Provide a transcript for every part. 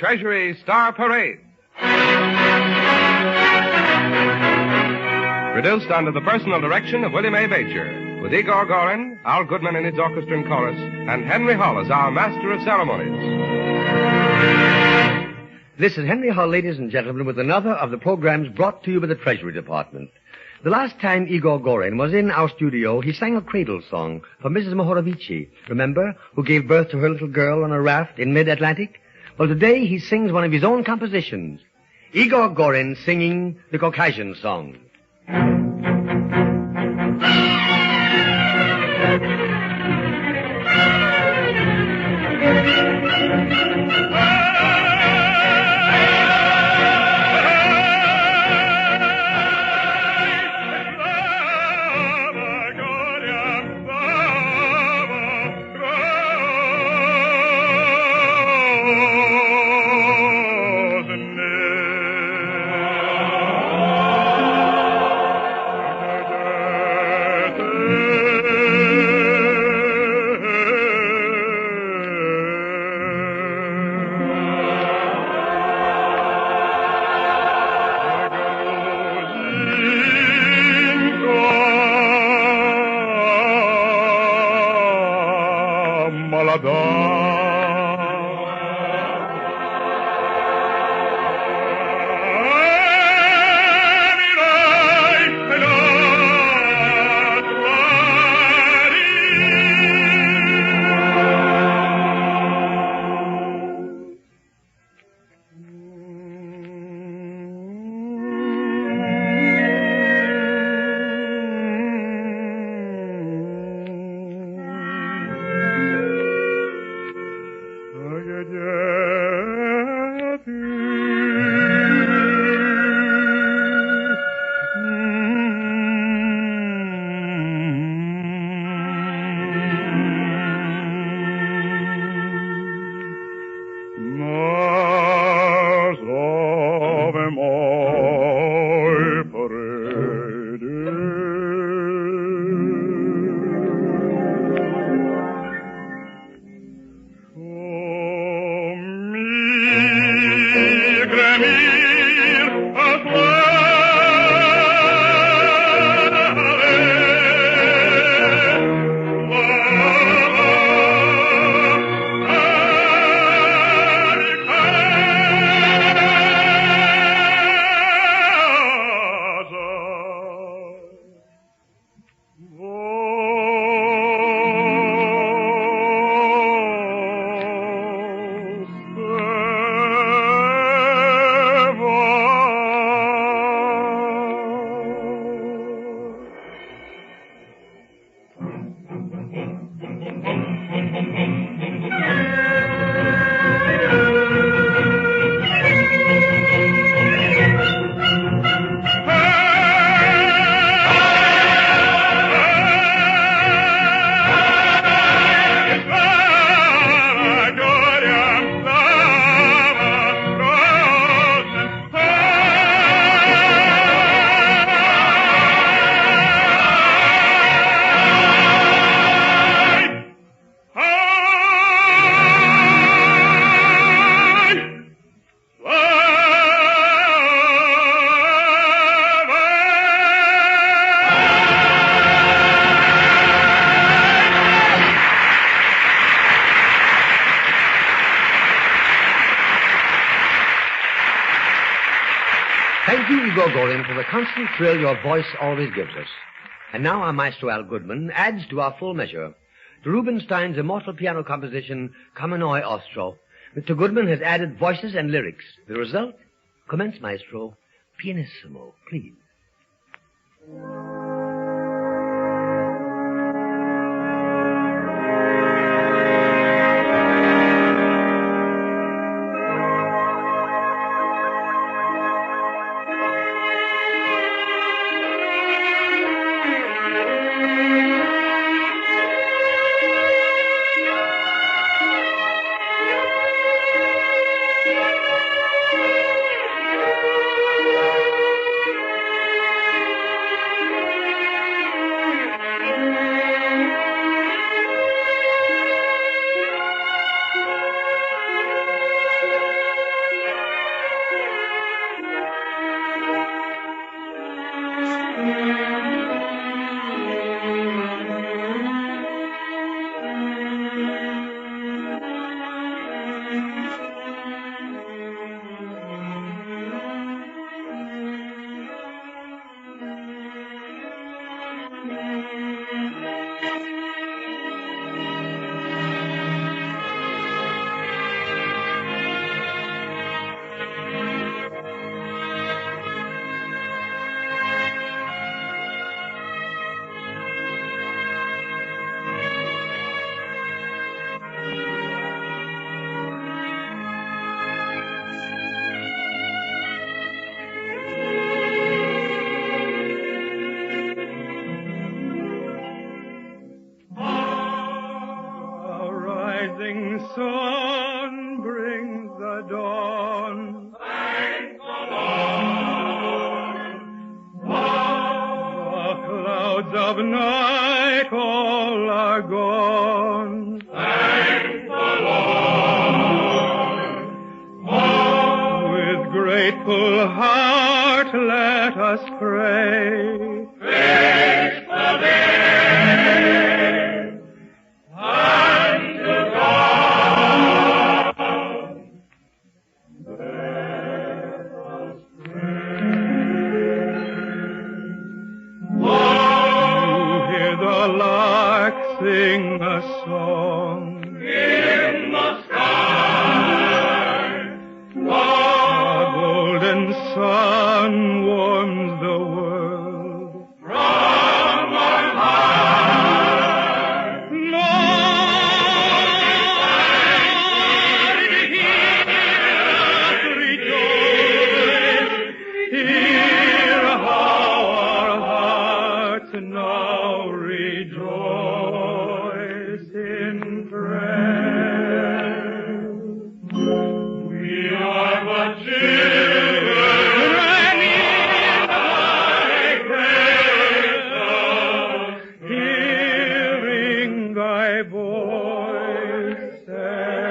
Treasury Star Parade. Produced under the personal direction of William A. Bacher, with Igor Gorin, Al Goodman in his orchestra and chorus, and Henry Hull as our master of ceremonies. This is Henry Hull, ladies and gentlemen, with another of the programs brought to you by the Treasury Department. The last time Igor Gorin was in our studio, he sang a cradle song for Mrs. Mohorovici, remember, who gave birth to her little girl on a raft in mid-Atlantic? Well, today he sings one of his own compositions, Igor Gorin singing the Caucasian song. Thank you, Igor Gorin, for the constant thrill your voice always gives us. And now our maestro Al Goodman adds to our full measure. To Rubinstein's immortal piano composition, Come Noi Ostro, Mr. Goodman has added voices and lyrics. The result? Commence, maestro. Pianissimo, please. morning sun brings the dawn. Thank the Lord. The clouds of night all are gone. Thank the Lord. With grateful heart let us pray. Fix the day unto God. Let us pray. You hear the lark sing a song. In the sky, A golden sun warms the world. from on high, Lord, hear us rejoice. Hear how our hearts now rejoice in prayer. we are but children in thy presence. Hearing thy voice everywhere.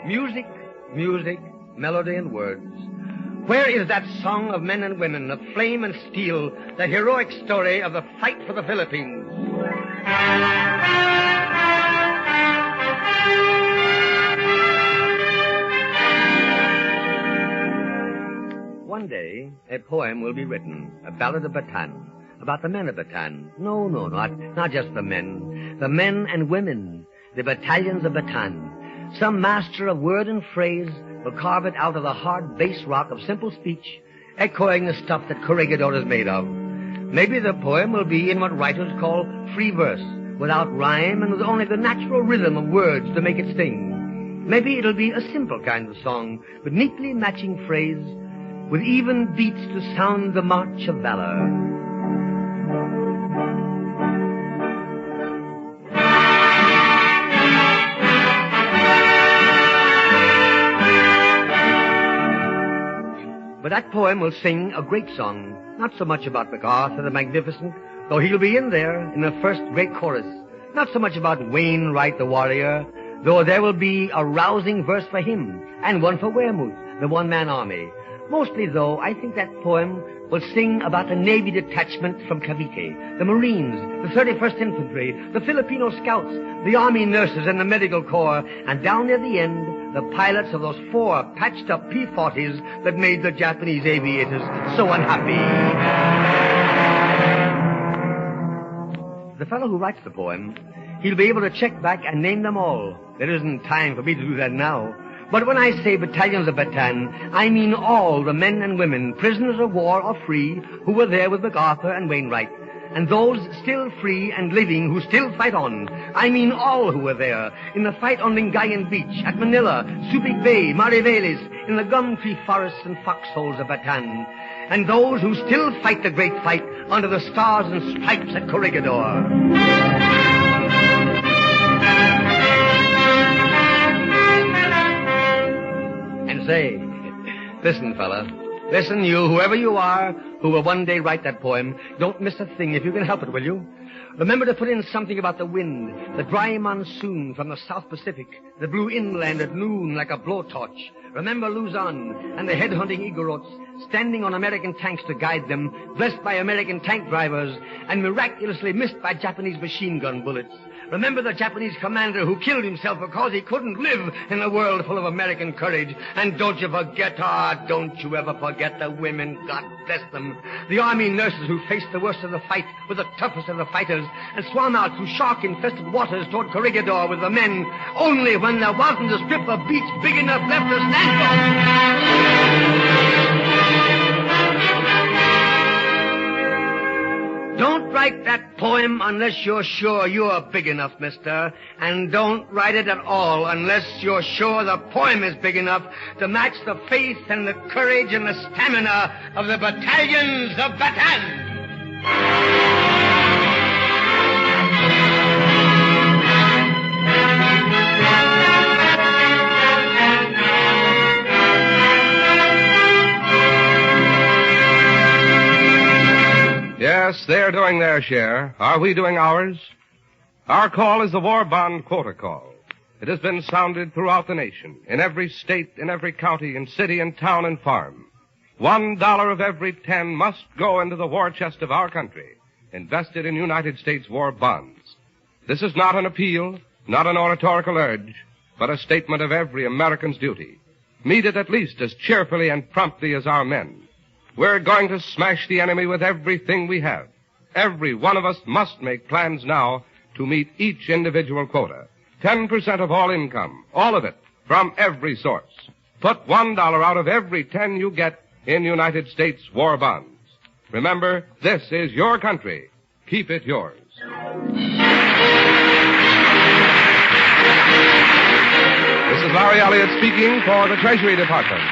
Music, music, melody and words. Where is that song of men and women, of flame and steel, that heroic story of the fight for the Philippines? One day, a poem will be written, a ballad of Bataan, about the men of Bataan. No, not just the men and women, the battalions of Bataan. Some master of word and phrase will carve it out of the hard base rock of simple speech, echoing the stuff that Corregidor is made of. Maybe the poem will be in what writers call free verse, without rhyme and with only the natural rhythm of words to make it sting. Maybe it'll be a simple kind of song, with neatly matching phrase, with even beats to sound the march of valor. But that poem will sing a great song, not so much about MacArthur the Magnificent, though he'll be in there in the first great chorus. Not so much about Wainwright the warrior, though there will be a rousing verse for him, and one for Wearmouth, the one-man army. Mostly, though, I think that poem will sing about the Navy detachment from Cavite, the Marines, the 31st Infantry, the Filipino Scouts, the Army nurses, and the Medical Corps, and down near the end, the pilots of those 4 patched-up P-40s that made the Japanese aviators so unhappy. The fellow who writes the poem, he'll be able to check back and name them all. There isn't time for me to do that now. But when I say battalions of Bataan, I mean all the men and women, prisoners of war or free, who were there with MacArthur and Wainwright. And those still free and living who still fight on. I mean all who were there in the fight on Lingayen Beach, at Manila, Subic Bay, Mariveles, in the gum tree forests and foxholes of Bataan. And those who still fight the great fight under the stars and stripes at Corregidor. Say, listen, fella. Listen, you, whoever you are, who will one day write that poem, don't miss a thing if you can help it, will you? Remember to put in something about the wind, the dry monsoon from the South Pacific that blew inland at noon like a blowtorch. Remember Luzon and the head-hunting Igorots standing on American tanks to guide them, blessed by American tank drivers, and miraculously missed by Japanese machine gun bullets. Remember the Japanese commander who killed himself because he couldn't live in a world full of American courage. And don't you don't you ever forget the women, God bless them. The army nurses who faced the worst of the fight with the toughest of the fighters and swam out through shark-infested waters toward Corregidor with the men only when there wasn't a strip of beach big enough left to stand on. Don't write that poem unless you're sure you're big enough, mister. And don't write it at all unless you're sure the poem is big enough to match the faith and the courage and the stamina of the battalions of Bataan. Yes, they're doing their share. Are we doing ours? Our call is the War Bond Quota Call. It has been sounded throughout the nation, in every state, in every county, in city and town and farm. $1 of every 10 must go into the war chest of our country, invested in United States war bonds. This is not an appeal, not an oratorical urge, but a statement of every American's duty. Meet it at least as cheerfully and promptly as our men. We're going to smash the enemy with everything we have. Every one of us must make plans now to meet each individual quota. 10% of all income, all of it, from every source. Put $1 out of every 10 you get in United States war bonds. Remember, this is your country. Keep it yours. This is Larry Elliott speaking for the Treasury Department.